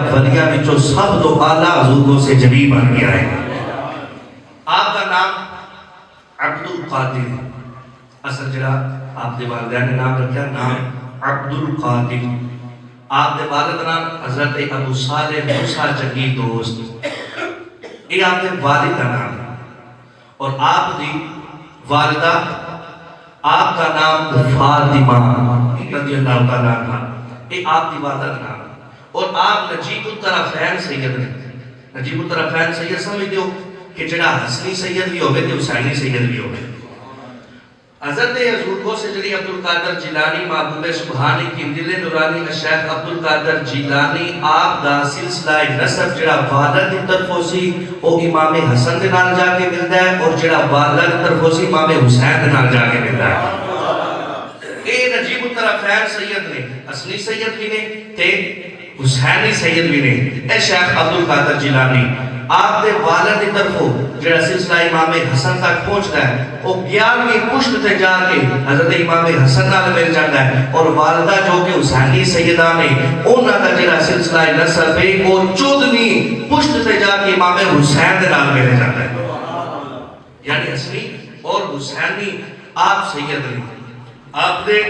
ولیاں وچوں سب تو اعلیٰ حضور سے جبی بن گیا ہے۔ آپ کا نام عبد القادر، اصل جڑا آپ دے والدین نے نام رکھا نام عبد القادر۔ آپ دے والد نام حضرت ابو صالح موسیٰ جنگی دوست، یہ آپ دے والد کا نام ہے۔ اور آپ دی والدہ، آپ کا نام فاطمہ رضی اللہ تعالیٰ عنہ، یہ آپ دی والدہ کا نام ہے۔ اور آپ نجیب الطرفین سید نے۔ نجیب الطرفین سید سمجھتے ہو کہ جڑا حسنی سید بھی ہوئے تھے حسینی سید بھی ہوئے۔ حضرت حضور کو سے جڑی عبد القادر جیلانی محبوب سبحانی کی دل نورانی شیخ عبد القادر جیلانی آپ دا سلسلہ نسب جڑا والد دی طرفوں سی وہ امام حسن دے نال جا کے ملتا ہے، اور جڑا والدہ دی طرفوں سی امام حسین دے نال جا کے ملتا ہے۔ اے نجیب الطرفین سید نے، حسنی سید بھی نے تے حسینی سید بھی نے۔ اے شیخ عبد القادر جیلانی آپ دے والد دی طرفوں جڑا سلسلہ امام حسن تک پہنچتا ہے، وہ 11ویں پشت تے جا کے حضرت امام حسن نال مل جاتا ہے، اور والدہ جو کہ حسینی سیدہ نے انہاں دا جڑا سلسلہ نسب ہے وہ 14ویں پشت تے جا کے امام حسین دے نال مل جاتا ہے۔ یعنی حسنی اور حسینی آپ سید نے۔ آپ دے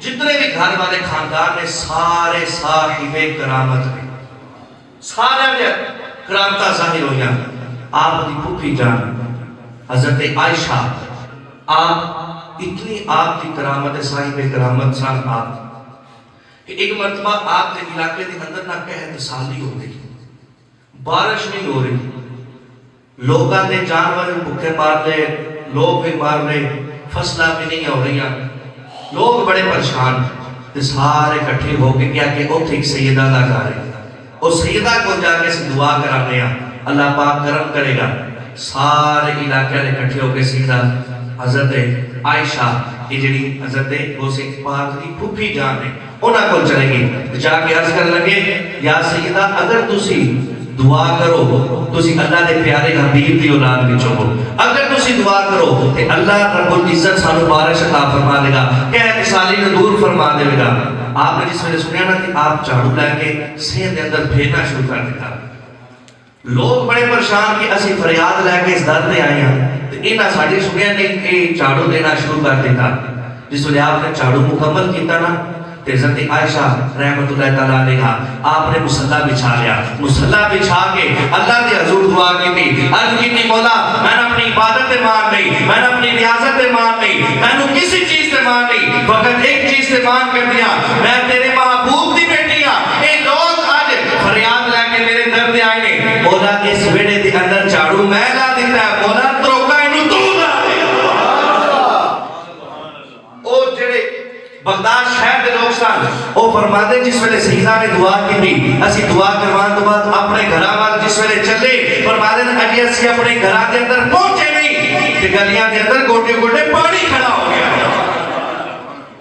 جتنے بھی گھر والے خاندان نے سارے صاحب کرامت نے، سارے میں کرامتہ ظاہر ہوئی ہیں۔ آپ دی پھوپھی جان حضرت عائشہ، آپ اتنی آپ کی کرامت صاحب کرامت سان آپ کہ ایک مرتبہ آپ کے علاقے دے اندر نہ قحط سالی ہو گئی، بارش نہیں ہو رہی، لوگاں دے جانور بھوکے مار رہے، لوگ بھی مار رہے، فصلیں بھی نہیں ہو رہی ہیں، لوگ بڑے پریشان، سارے اکٹھے ہو کے کیا کہ اوتھے ایک سیدہ دا گھر ہے، اس سیدہ کو جا کے دعا کرانے ہیں، اللہ پاک کرم کرے گا۔ سارے علاقے نے اکٹھے ہو کے سیدہ حضرت عائشہ یہ جڑی حضرت غوث پاک دی پھوپھی جان ہے انہاں کو چلے گی، جا کے عرض کر لگے یا سیدہ اگر تسی دعا کرو تسی اللہ دے پیارے حبیب دی اولاد وچوں ہو، اگر تسی دعا کرو تے اللہ رب العزت سانو بارش عطا فرما دے گا، قحط سالی نو دور فرما دے گا۔ آپ نے جس میں سنیا نا کہ آپ جھاڑو لے کے سین دے اندر پھیرنا شروع کر دیتا، لوگ بڑے پریشان کہ اسی فریاد لے کے اس در دے آئے ہیں، تو انہاں ساڑھی سنیا نے کہ جھاڑو دینا شروع کر دیتا۔ جس میں آپ نے جھاڑو مکمل کیتا نا تے حضرت عائشہ رحمت اللہ تعالیٰ علیہ آپ نے مصلی بچھا لیا، مصلی بچھا کے اللہ دے حضور دعا کی تھی، عرض کی تھی مولا میں نے اپنی عبادت تے مان نہیں، میں نے اپنی ریاضت تے مان نہیں، میں نے کسی چیز تے مان نہیں، فقط ایک چیز تے مان کر دیا، میں تیرے محبوب دی بیٹی ہاں۔ اے لوگ آج فریاد لے کے میرے در دے آئے نے، مولا اس ویڑے دے اندر جھاڑو میں لا دیتا ہے، مولا تروکا انہوں تو لا دے۔ او جڑے بغداد شہر دے لوگ سان او فرما دے جس ویلے سیدہ نے دعا کی تھی، اسی دعا کروان تو بعد اپنے گھراں وال جس ویلے چلے فرما دے اجی اسی اپنے گھراں دے اندر پہنچے نہیں تے گلیاں دے اندر گوٹے گوٹے پانی کھڑا ہو گیا۔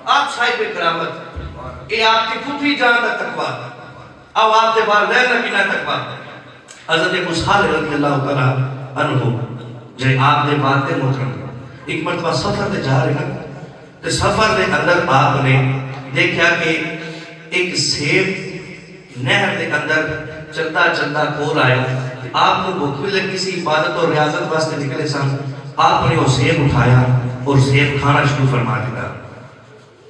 آپ صاحب کرامت، اے آپ کی پھوپھی جان دا تقویٰ، اب آپ دے والدین دا کنا تقویٰ۔ حضرت ابو صالح رضی اللہ تعالیٰ عنہ جے آپ دے والد محترم ایک مرتبہ سفر دے جا رہے ہیں، تو سفر دے اندر آپ نے دیکھا کہ ایک سیب نہر دے اندر چلتا چلتا کول آیا، آپ کو بھوک بھی لگی سی، عبادت اور ریاضت واسطے نکلے سن، آپ نے وہ سیب اٹھایا اور سیب کھانا شروع فرما دیا۔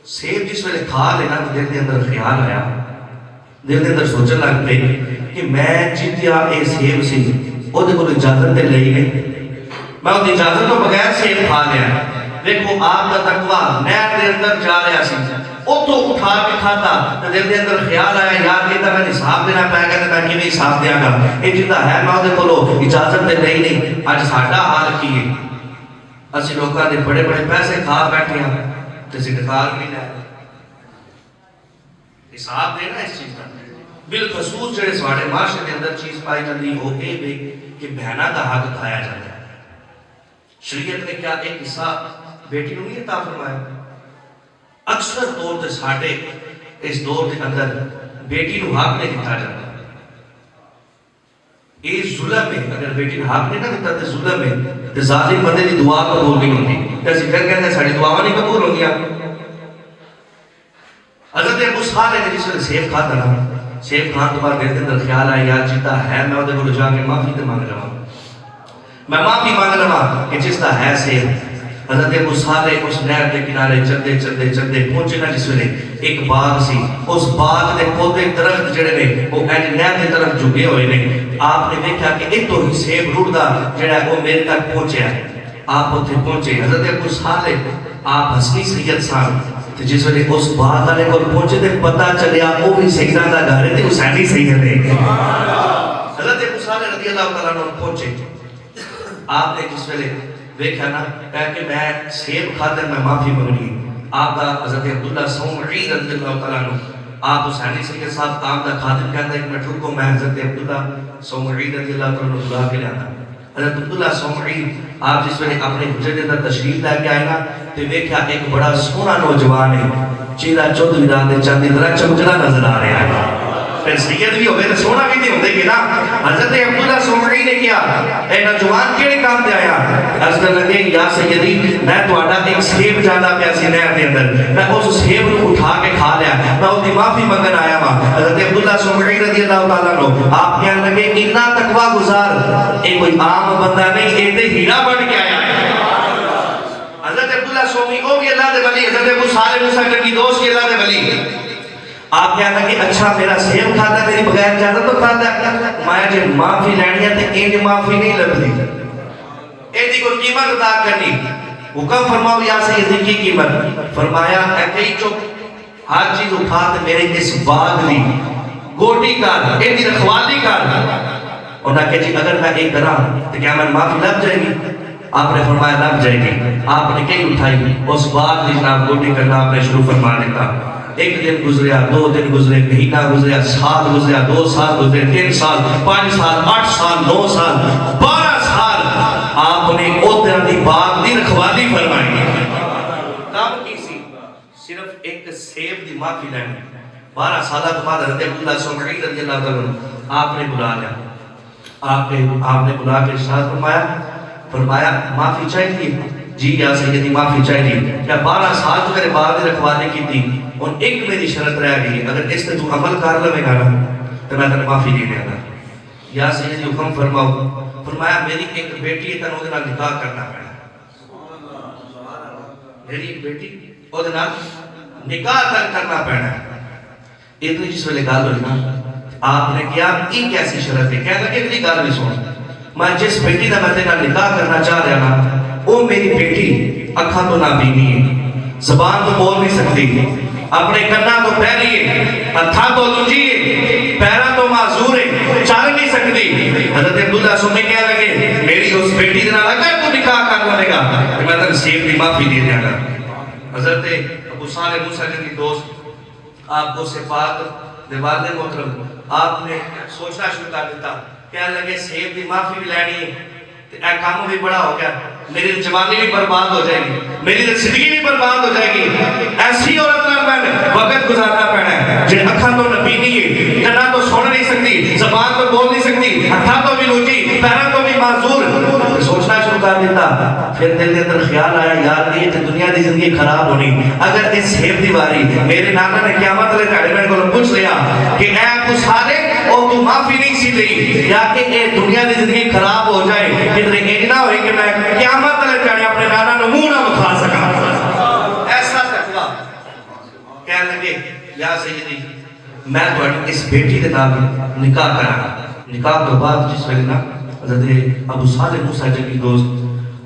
سیب جس ویلے کھا لینا تو دل دے اندر خیال آیا، دل دے اندر سوچن لگ پے کہ میں جتیا اے سیب سی او دے کول اجازت تے لئی نہیں، میں وہ اجازت تو بغیر سیب کھا لیا۔ دیکھو آپ کا تقویٰ نہر دے اندر جا رہا سی، او تو اٹھا کے کھاتا تو دل دے اندر خیال آیا یار کہتا میں حساب دینا پائے گا تو میں کیویں حساب دیا گا، یہ جتا ہے میں دے کولو اجازت تے لئی نہیں۔ اج ساڈا حال کی ہے، اسی لوکاں دے بڑے بڑے پیسے کھا بیٹھے ہیں تے صدقات نہیں لے، حساب دینا اس چیز کا۔ بالخصوص جڑے ساڈے معاشرے دے اندر چیز پائی جاندی ہو اے وے کہ بہناں دا حق کھایا جاتا ہے۔ شریعت نے کیا ایک حصہ بیٹی نوں نہیں عطا فرمایا؟ اکثر طور تے ساڈے اس دور دے اندر بیٹی نوں حق نہیں دتا جاتا، یہ ظلم ہے۔ اگر بیٹی نوں حق نہیں نہ دتا تے ظلم ہے، تے ظالم بندے دی دعا قبول نہیں ہوندی، تے اسی پھر کہندے ہیں ساڈی دعاواں نہیں قبول ہوندیاں۔ حضرت ابو صالح نے جس ویلے سیب کھاتا نا سیف خان تو بعد دل کے اندر خیال آیا یار جتا ہے میں وہ کو جا کے معافی تے مانگ لواں، میں معافی مانگ لواں کہ جس کا ہے سیف۔ حضرت ابو صالح اس نہر کے کنارے چلتے چلتے چلتے پہنچے نا جس ویلے ایک باغ سی، اس باغ دے پودے درخت جڑے نے وہ اینج نہر کی طرف جھکے ہوئے نے، آپ نے دیکھا کہ اتو ہی سیب رڑدا جڑا وہ میرے تک پہنچیا ہے، آپ اتنے پہنچے۔ حضرت ابو صالح آپ حسنی سید سان جس ویلے اس باغ والے کو پہنچے تے پتہ چلیا وہ بھی سیدہ دا گھر ہے تے حسینی سید ہے۔ حضرت ابو صالح رضی اللہ تعالیٰ عنہ پہنچے، آپ نے جس ویلے دیکھا نا کہا کہ میں سیب خاطر میں معافی مانگنی، آپ کا حضرت عبداللہ سومعی رضی اللہ تعالیٰ عنہ آپ حسینی سید صاحب آپ کا خادم کہتا ہے کہ میں ٹھوکو میں حضرت عبداللہ سومعی رضی اللہ تعالیٰ عنہ بلا کے لانا۔ حضرت عبداللہ سومعی آپ جس ویلے اپنے حجرے کے اندر تشریف لے کے آئے نا تو دیکھا ایک بڑا سونا نوجوان ہے، چہرہ چودھری رات چاندی طرح چمکتا نظر آ رہا ہے، پھر سید بھی ہوئے تو سونا بھی نہیں ہوندے گی نا۔ حضرت عبداللہ سومعی نے کیا اے نوجوان کیڑے کام دے آیا؟ عرض کر لگے یا سیدی میں تہاڈا ایک سیب جانا پیا سی نہر دے اندر، میں اس سیب نو اٹھا کے کھا لیا، میں اس دی معافی منگن آیا وا۔ حضرت عبداللہ سومعی رضی اللہ تعالیٰ عنہ آپ کہنے لگے اتنا تقوی گزار اے کوئی عام بندہ نہیں، اے تے ہیرا بن کے آیا ہے۔ حضرت عبداللہ سومعی او بھی اللہ دے ولی، حضرت ابو صالح موسیٰ کی دوست کی اللہ دے ولی، آپ کہنا کہ اچھا میرا سیب کھاتا ہے میری بغیر اجازت تو کھاتا ہے، میں جے معافی لینی ہے تے انج معافی نہیں لبدی، ایدی کوئی قیمت ادا کرنی۔ حکم فرماؤ یا سیدی کی قیمت؟ فرمایا اے کئی چپ ہر چیز اٹھا تے میرے اس باغ دی گوٹی کر، ایدی رکھوالی کر۔ انہوں نے کہا جی اگر میں ایک کرا تو کیا میں معافی لب جائے گی؟ آپ نے فرمایا لب جائے گی۔ آپ نے کئی اٹھائی اس باغ دی جناب گوٹی کرنا آپ نے شروع فرما دیتا۔ ایک دن گزریا، دو دن گزرے، مہینہ گزریا، سال گزریا، 2 سال گزرے، 3 سال، 5 سال، 8 سال، 9 سال، 12 سال آپ نے ادھر دی باغ دی رکھوالی فرمائی۔ کام کی سی صرف ایک سیب دی معافی لینی۔ 12 سالہ کے بعد حضرت عبداللہ سومعی رضی اللہ عنہ آپ نے بلا لیا، آپ نے بلا کے ارشاد فرمایا معافی چاہیے؟ جی یا سیدی معافی چاہیے۔ کیا 12 سال تو میرے باغ دی رکھوالی کی تھی اور ایک میری شرط رہ گئی، اگر اس نے تو عمل کر لے گا نا تو میں تنہیں معافی نہیں دیا گا۔ یا سیدی حکم فرماؤ۔ فرمایا میری ایک بیٹی ہے تنہیں وہ دنہ نکاح کرنا پڑا، میری ایک بیٹی وہ دنہ نکاح کرنا پڑا۔ اتنی جس ویلے گال ہوئی نا آپ نے کیا یہ کیسی شرط ہے؟ کہہ لگے میری گال بھی سن، میں جس بیٹی نے میں تنہیں نکاح کرنا چاہ رہا نا وہ میری بیٹی اکھاں تو نابینی ہے، زبان تو بول نہیں سکتی، اپنے کناں تو پہلی ہے، ہتھاں تو لنجی ہے، پیراں تو معذور ہے، چل نہیں سکتی۔ حضرت عبداللہ سومعی کہنے لگے میری اس بیٹی دے نال اگر تو نکاح کر لے گا تو میں تنہیں سیب دی معافی دے دیا گا۔ حضرت ابو صالح موسیٰ کی دوست آپ کو سے پاک دے والد محترم آپ نے سوچنا شروع کر دیتا، کہنے لگے سیب دی معافی بھی لینی ہے، اے کام بھی بڑا ہو گیا، میری جوانی بھی برباد ہو جائے گی، میری زندگی بھی برباد ہو جائے گی، ایسی عورت نہ میں وقت گزارنا پڑنا ہے جن اکھاں تو نبینی ہے، کنا تو سن نہیں سکتی، زبان تو بول نہیں سکتی، ہتھاں تو بھی لوچی، پیراں تو بھی معذور۔ سوچنا شروع کر دیتا، پھر دل کے اندر خیال آیا یار یہ تو دنیا دی زندگی خراب ہونی، اگر اس سیب دی واری میرے نانا نے قیامت لے کھڑے میں کو پوچھ لیا کہ اے ابو صالح اور تو معافی نہیں سی دی یا کہ اے دنیا دی زندگی خراب ہو جائے، کدھر ایک نہ ہوئے کہ میں قیامت لے کھڑے اپنے نانا نو منہ نہ بکھا سکا۔ ایسا تقویٰ کہنے لگے یا سیدی میں تو اس بیٹی دے نال نکاح کرانا۔ نکاح تو بعد جس ویلے نا حضرت ابو صالح موسیٰ کی دوست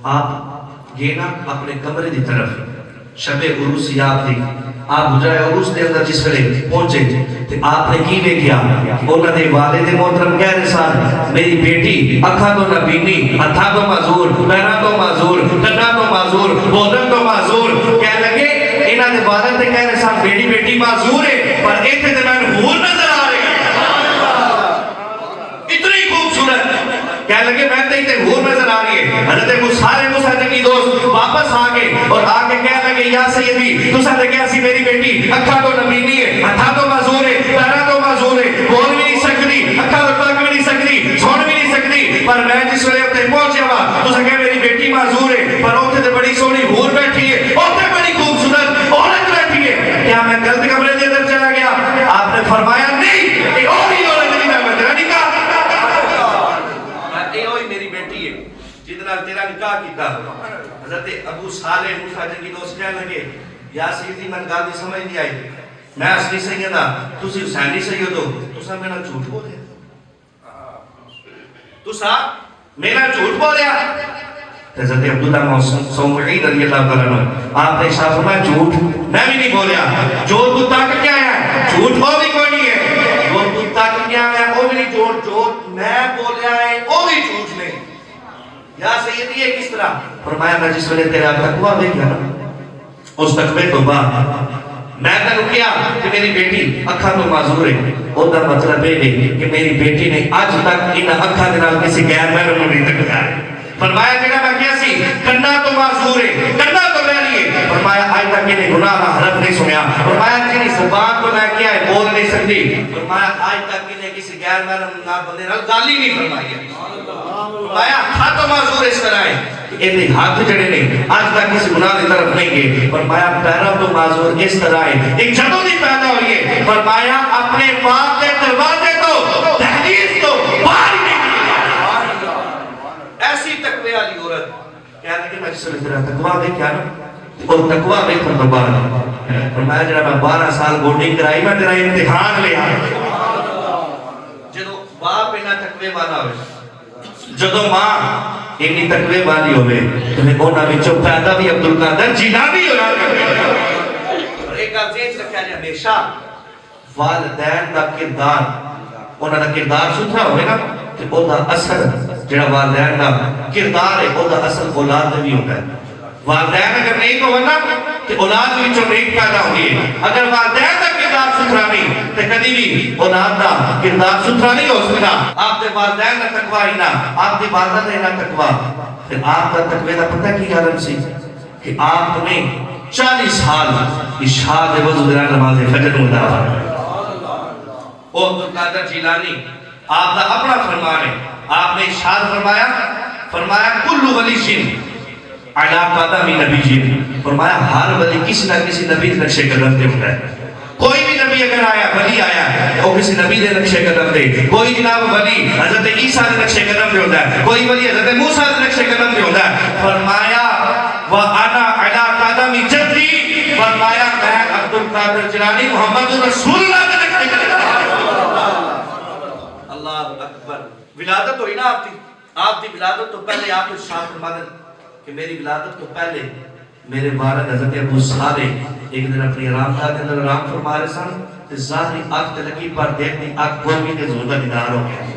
آپ یہ نا اپنے کمرے دی طرف شب عروس یاد تھی، آپ حجرہ عروس دے اندر جس ویلے پہنچے تو آپ نے کی وے کیا؟ انہوں نے والد محترم کہہ رہے سان میری بیٹی اکھاں تو نبینی، ہتھاں تو معذور، پیراں تو معذور، کناں تو معذور، بولن تو معذور۔ کہہ لگے انہاں دے والد نے کہہ رہے سان میری بیٹی معذور ہے پر ایتھے تے میں حور نظر آ رہے ہیں، اتنی خوبصورت۔ کہہ لگے میں تے حور نظر آ رہی ہے۔ حضرت ابو صالح موسیٰ کی دوست واپس آ گئے اور آ کے کہہ لگے یا سیدی تساں تے کہیا سی میری بیٹی اکھاں تو نبینی ہے، ہتھاں تو معذور ہے، پیراں تو معذور ہے، بول بھی نہیں سکتی، اکھاں تو تک بھی نہیں سکتی، سن بھی نہیں سکتی، پر میں جس ویلے اتنے پہنچیا وا تساں کہ میری بیٹی معذور ہے پر اوتھے تے بڑی سونی حور بیٹھی ہے، اوتھے بڑی خوبصورت عورت بیٹھی ہے، کیا میں غلط کمرے دے اندر چلا گیا؟ آپ نے فرمایا نہیں، نکاح کیتا حضرت ابو صالح موسیٰ جن کی دوست کہنے لگے یا سیدی من گال دی سمجھ نہیں آئی میں اصلی سیدہ تسی حسینی سید ہو تسا میرا جھوٹ بولے تسا میرا جھوٹ بولے حضرت عبداللہ صومعی رضی اللہ تعالیٰ عنہ آپ نے شاہ فرمایا جھوٹ میں بھی نہیں بولیا جو تو تاک کیا ہے جھوٹ ہو بھی کوئی نہیں ہے جو تو تاک کیا ہے وہ بھی نہیں جھوٹ جو میں بولیا ہے وہ بھی جھوٹ نہیں یا سیدی یہ کس طرح فرمایا میں جس وقت تیرا تقویٰ دیکھا نا اس تقوی تو بعد میں نے رکیا کہ میری بیٹی اکھا تو معذور ہے وہ دا مطلب ہے کہ میری بیٹی نے آج تک ان اکھا دنال کسی غیر محرم نہیں تک ہے فرمایا جگہ میں کیا سی کرنا تو معذور ہے کرنا تو میری ہے فرمایا آج تک انہیں گناہ حرف نہیں سنیا فرمایا جنہی زبان تو میں کیا ہے بول نہیں سکتی فرمایا آج تک انہیں کسی غیر محرم نہ بندے نال گالی نہیں فرمائی ہے فرمایا ہاتھ تو معذور اس طرح ہے کہ انہیں ہاتھ جڑے نہیں آج تک کسی گناہ کی طرف نہیں گئے فرمایا پیرا تو معذور اس طرح ہے ایک جدوں نہیں پیدا ہوئی ہے فرمایا اپنے باپ کے دروازے تو تحریر تو باہر نہیں ایسی تقوی والی عورت کہنے کہ میں جس نے تیرا تقویٰ دے کیا نا اور تقویٰ دے کر دوبارہ فرمایا جنہا میں 12 سال گوڈنگ کرائی میں تیرا امتحان لے جدو باپ انہا تقوی والا ہوئے جدو ماں انہی تقوی والی ہوئے تمہیں اونا بھی چو پیدا بھی عبدالقادر جیلانی ہو رہا اور ایک عزیز رکھا جائے ہمیشہ والدین دا کردار اونا دا کردار ستھرا ہوئے نا کہ او دا اثر جڑا والدین دا کردار ہے او دا اصل اولاد بھی ہوتا ہے والدین اگر نیک ہونا تو اولاد بھی جو نیک پیدا ہوئی ہے اگر والدین دا کردار ستھرا نہیں تو کدی بھی اولاد دا کردار ستھرا نہیں ہو سکتا آپ دے والدین دا تقوی ہی نہ آپ دے والدہ دے نہ تقوی پھر آپ دا تقوی دا پتہ کی عالم سی کہ آپ نے 40 سال عشاء دے وضو دے نماز فجر مدعا او عبدالقادر جیلانی آپ دا اپنا فرمان ہے آپ نے ارشاد فرمایا کل ولی شن علا قدم نبی جن فرمایا ہر ولی کسی نہ کسی نبی دے نقشے قدم دے ہوتا ہے کوئی بھی نبی اگر آیا ولی آیا وہ کسی نبی دے نقشے قدم دے کوئی جناب ولی حضرت عیسیٰ دے نقشے قدم دے ہوتا ہے کوئی ولی حضرت موسیٰ دے نقشے قدم دے ہوتا ہے فرمایا وَأَنَا عَلَىٰ قَدَمِ جَدِّي فرمایا میں عبدالقادر جیلانی محمد رسول اللہ دے نقشے قدم اللہ اکبر ولادت ہوئی نا آپ دی ولادت تو پہلے آپ کو شاہ فرمانے کہ میری ولادت تو پہلے میرے والد حضرت ابو صالح ایک دن اپنی آرام گاہ کے اندر آرام فرما رہے سن کہ ظاہری آنکھ تلقی پر دیکھنی آنکھ گرمی کے زودہ دیدار ہو گیا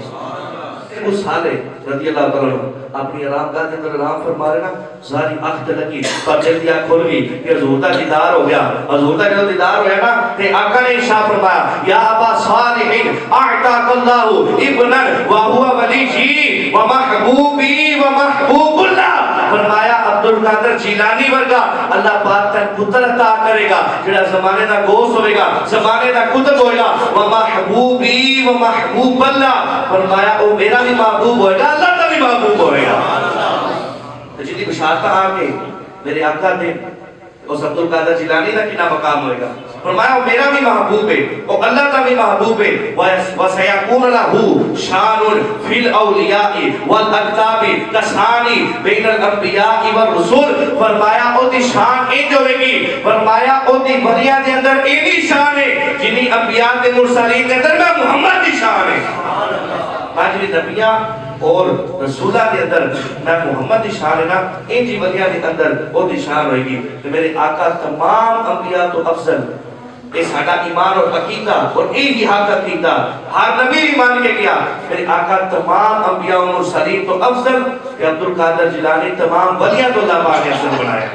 ابو صالح رضی اللہ تعالیٰ اپنی آرام گاہ کے اندر آرام فرما رہے نا ظاہری آنکھ تلقی پر جلدی آنکھ کھول گئی کہ زودہ دیدار ہو گیا اور زودہ جب دیدار ہو گیا نا کہ آقا نے ارشاد فرمایا یا ابا صالح اعطاک اللہ ابنا وہو ولی جی ومحبوبی ومحبوب اللہ فرمایا عبدالقادر جیلانی ورگا اللہ پاک تن پتر عطا کرے گا جڑا زمانے دا گوشت ہوئے گا زمانے دا کتب ہوئے گا ومحبوبی ومحبوب اللہ فرمایا او میرا بھی محبوب ہوئے گا اللہ کا بھی محبوب ہوئے گا جنہی بشارتہ آگے میرے آقا دے اس عبدالقادر جیلانی دا کنا مقام ہوئے گا فرمایا وہ میرا بھی محبوب ہے وہ اللہ کا بھی محبوب ہے وَسَيَقُونَ لَهُ شَانٌ فِي الْأَوْلِيَاءِ وَالْأَقْتَابِ کسانی بین الانبیاء والرسول فرمایا او دی شان ایج ہوئے گی فرمایا او دی ولیاں دے اندر ایلی شان ہے جنہی انبیاء دے مرسلین دے اندر میں محمد دی شان ہے ماجری نبیاں اور رسولہ کے اندر میں محمد دی شان ہے نا ان جی ولیاں کے اندر وہ دی شان ہوئے گی کہ میرے آقا تمام انبیاء تو افضل اس ہٹا ایمان اور عقیدہ اور ایک ہی حق عقیدہ ہر نبی ایمان کے گیا میرے آقا تمام انبیاء اور مرسلین تو افضل کہ عبدالقادر جیلانی تمام ولیاں تو اللہ پاک نے افضل بنایا